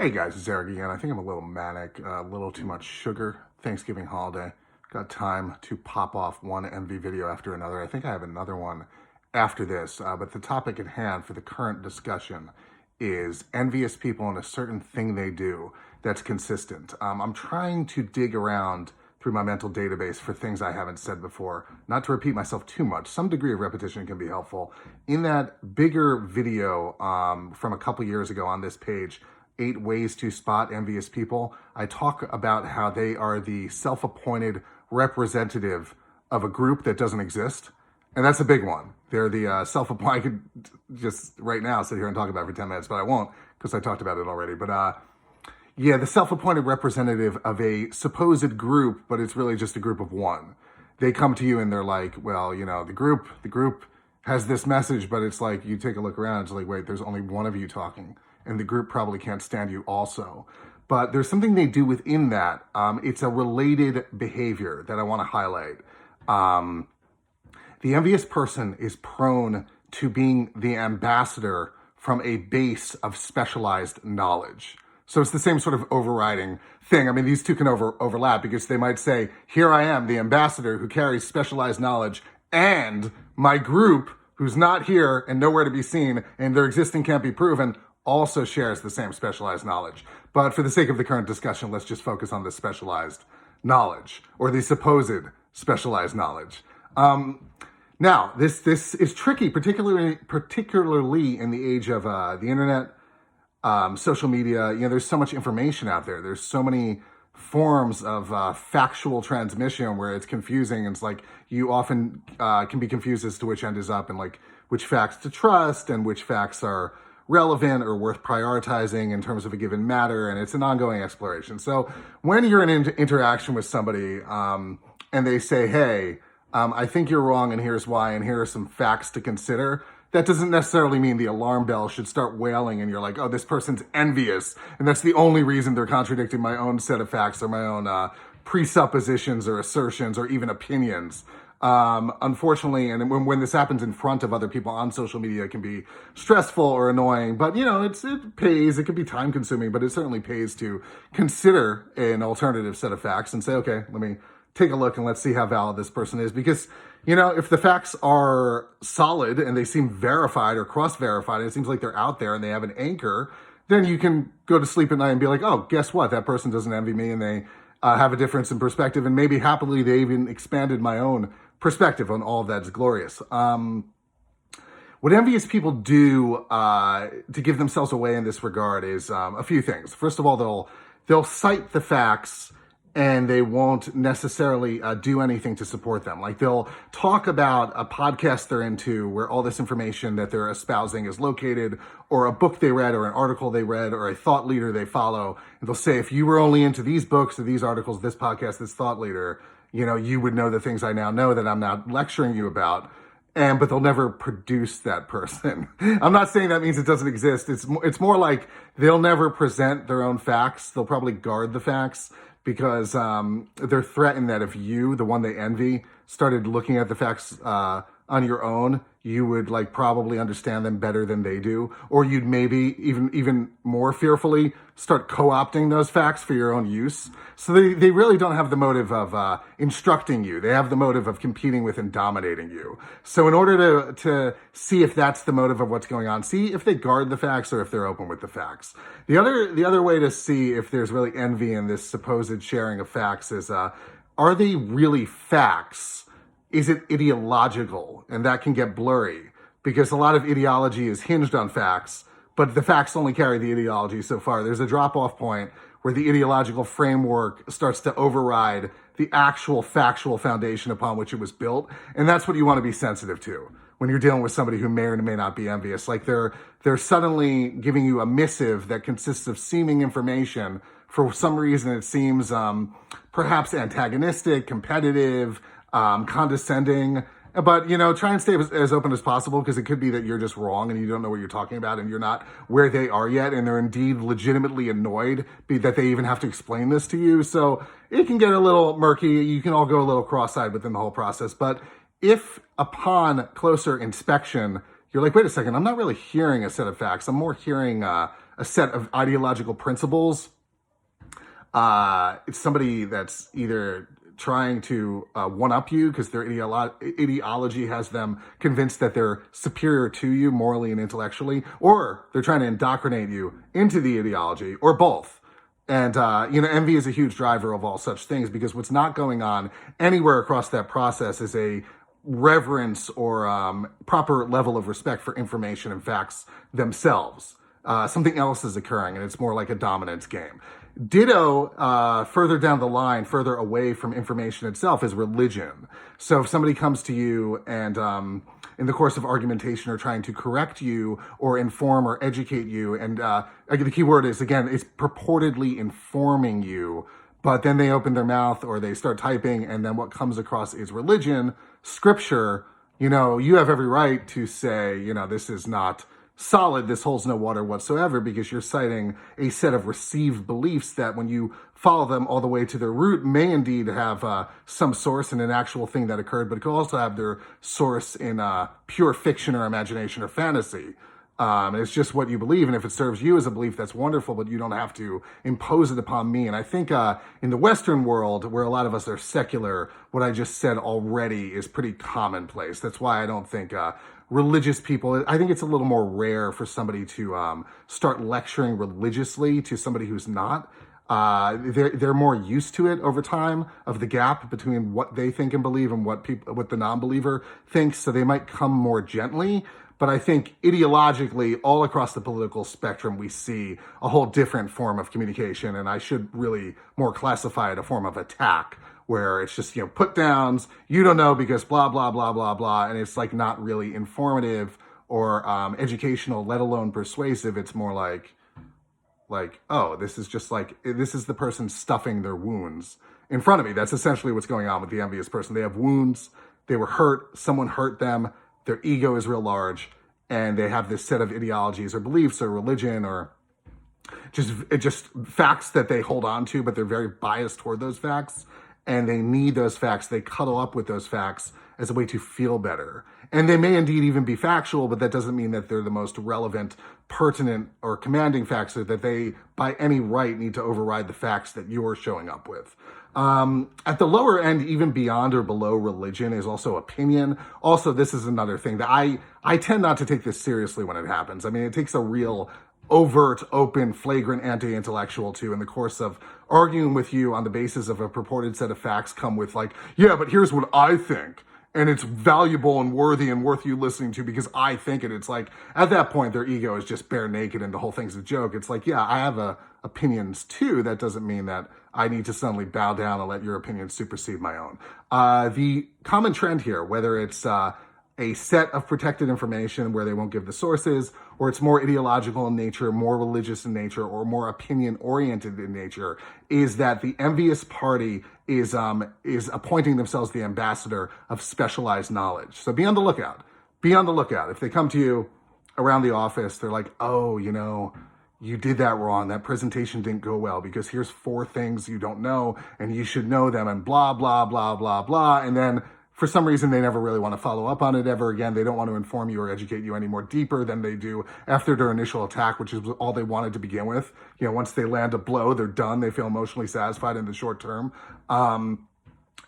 Hey guys, it's Eric again. I think I'm a little manic, a little too much sugar. Thanksgiving holiday. Got time to pop off one MV video after another. I think I have another one after this, but the topic at hand for the current discussion is envious people and a certain thing they do that's consistent. I'm trying to dig around through my mental database for things I haven't said before, not to repeat myself too much. Some degree of repetition can be helpful. In that bigger video from a couple years ago on this page, 8 ways to spot envious people, I talk about how they are the self-appointed representative of a group that doesn't exist. And that's a big one. They're the self-appointed, I could just right now sit here and talk about it for 10 minutes, but I won't because I talked about it already. But yeah, the self-appointed representative of a supposed group, but it's really just a group of one. They come to you and they're like, well, you know, the group has this message, but it's like, you take a look around, it's like, wait, there's only one of you talking. And the group probably can't stand you also. But there's something they do within that. It's a related behavior that I want to highlight. The envious person is prone to being the ambassador from a base of specialized knowledge. So it's the same sort of overriding thing. I mean, these two can overlap because they might say, here I am, the ambassador who carries specialized knowledge, and my group, who's not here and nowhere to be seen, and their existing can't be proven, also shares the same specialized knowledge. But for the sake of the current discussion, let's just focus on the specialized knowledge, or the supposed specialized knowledge. Now, this is tricky, particularly in the age of the internet, social media. You know, there's so much information out there. There's so many forms of factual transmission where it's confusing. It's like you often can be confused as to which end is up and like which facts to trust and which facts are relevant or worth prioritizing in terms of a given matter, and it's an ongoing exploration. So when you're in interaction with somebody and they say, hey, I think you're wrong and here's why, and here are some facts to consider, that doesn't necessarily mean the alarm bell should start wailing and you're like, oh, this person's envious, and that's the only reason they're contradicting my own set of facts or my own presuppositions or assertions or even opinions. Unfortunately, and when this happens in front of other people on social media, it can be stressful or annoying, but you know, it pays. It can be time consuming, but it certainly pays to consider an alternative set of facts and say, okay, let me take a look and let's see how valid this person is. Because, you know, if the facts are solid and they seem verified or cross-verified, it seems like they're out there and they have an anchor, then you can go to sleep at night and be like, oh, guess what? That person doesn't envy me and they have a difference in perspective, and maybe happily they even expanded my own perspective on all of that's glorious. What envious people do to give themselves away in this regard is a few things. First of all, they'll cite the facts and they won't necessarily do anything to support them. Like they'll talk about a podcast they're into where all this information that they're espousing is located, or a book they read or an article they read or a thought leader they follow. And they'll say, if you were only into these books or these articles, this podcast, this thought leader, you know, you would know the things I now know that I'm not lecturing you about. But they'll never produce that person. I'm not saying that means it doesn't exist. It's more like they'll never present their own facts. They'll probably guard the facts because they're threatened that if you, the one they envy, started looking at the facts on your own, you would like probably understand them better than they do, or you'd maybe even more fearfully start co-opting those facts for your own use. So they really don't have the motive of instructing you. They have the motive of competing with and dominating you. So in order to see if that's the motive of what's going on, see if they guard the facts or if they're open with the facts. The other way to see if there's really envy in this supposed sharing of facts is, are they really facts? Is it ideological? And that can get blurry because a lot of ideology is hinged on facts, but the facts only carry the ideology so far. There's a drop-off point where the ideological framework starts to override the actual factual foundation upon which it was built. And that's what you want to be sensitive to when you're dealing with somebody who may or may not be envious. Like they're suddenly giving you a missive that consists of seeming information. For some reason, it seems perhaps antagonistic, competitive, condescending, but, you know, try and stay as open as possible because it could be that you're just wrong and you don't know what you're talking about and you're not where they are yet and they're indeed legitimately annoyed that they even have to explain this to you. So it can get a little murky. You can all go a little cross-eyed within the whole process. But if upon closer inspection, you're like, wait a second, I'm not really hearing a set of facts. I'm more hearing a a set of ideological principles. It's somebody that's either trying to one-up you because their ideology has them convinced that they're superior to you morally and intellectually, or they're trying to indoctrinate you into the ideology, or both. And, envy is a huge driver of all such things, because what's not going on anywhere across that process is a reverence or proper level of respect for information and facts themselves. Something else is occurring, and it's more like a dominance game. Ditto, further down the line, further away from information itself, is religion. So if somebody comes to you and in the course of argumentation are trying to correct you or inform or educate you, and the key word is, again, it's purportedly informing you, but then they open their mouth or they start typing, and then what comes across is religion, scripture, you have every right to say, this is not solid, this holds no water whatsoever, because you're citing a set of received beliefs that, when you follow them all the way to their root, may indeed have some source in an actual thing that occurred, but it could also have their source in pure fiction or imagination or fantasy. It's just what you believe, and if it serves you as a belief, that's wonderful, but you don't have to impose it upon me. And I think in the Western world, where a lot of us are secular, what I just said already is pretty commonplace. That's why I don't think religious people, I think it's a little more rare for somebody to start lecturing religiously to somebody who's not. They're more used to it over time, of the gap between what they think and believe and what the non-believer thinks, so they might come more gently. But I think ideologically, all across the political spectrum, we see a whole different form of communication, and I should really more classify it a form of attack, where it's just, put downs, you don't know because blah, blah, blah, blah, blah, and it's like not really informative or educational, let alone persuasive. It's more like, oh, this is the person stuffing their wounds in front of me. That's essentially what's going on with the envious person. They have wounds, they were hurt, someone hurt them, their ego is real large, and they have this set of ideologies or beliefs or religion or just facts that they hold on to, but they're very biased toward those facts, and they need those facts. They cuddle up with those facts as a way to feel better. And they may indeed even be factual, but that doesn't mean that they're the most relevant, pertinent, or commanding facts, or that they, by any right, need to override the facts that you're showing up with. At the lower end, even beyond or below religion, is also opinion. Also, this is another thing that I tend not to take this seriously when it happens. I mean, it takes a real overt, open, flagrant anti-intellectual to, in the course of arguing with you on the basis of a purported set of facts, come with yeah, but here's what I think, and it's valuable and worthy and worth you listening to because I think it. It's at that point, their ego is just bare naked and the whole thing's a joke. It's yeah, I have opinions too. That doesn't mean that I need to suddenly bow down and let your opinion supersede my own. The common trend here, whether it's a set of protected information where they won't give the sources, or it's more ideological in nature, more religious in nature, or more opinion-oriented in nature, is that the envious party is appointing themselves the ambassador of specialized knowledge. So be on the lookout. Be on the lookout. If they come to you around the office, they're like, oh, you did that wrong. That presentation didn't go well because here's 4 things you don't know and you should know them, and blah, blah, blah, blah, blah. And then for some reason, they never really want to follow up on it ever again. They don't want to inform you or educate you any more deeper than they do after their initial attack, which is all they wanted to begin with. Once they land a blow, they're done. They feel emotionally satisfied in the short term. And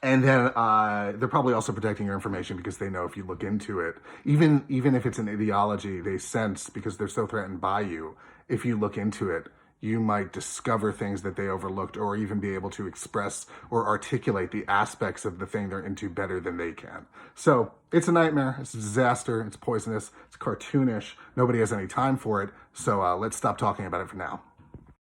then they're probably also protecting your information because they know if you look into it, even if it's an ideology, they sense, because they're so threatened by you, if you look into it, you might discover things that they overlooked, or even be able to express or articulate the aspects of the thing they're into better than they can. So it's a nightmare. It's a disaster. It's poisonous. It's cartoonish. Nobody has any time for it. So let's stop talking about it for now.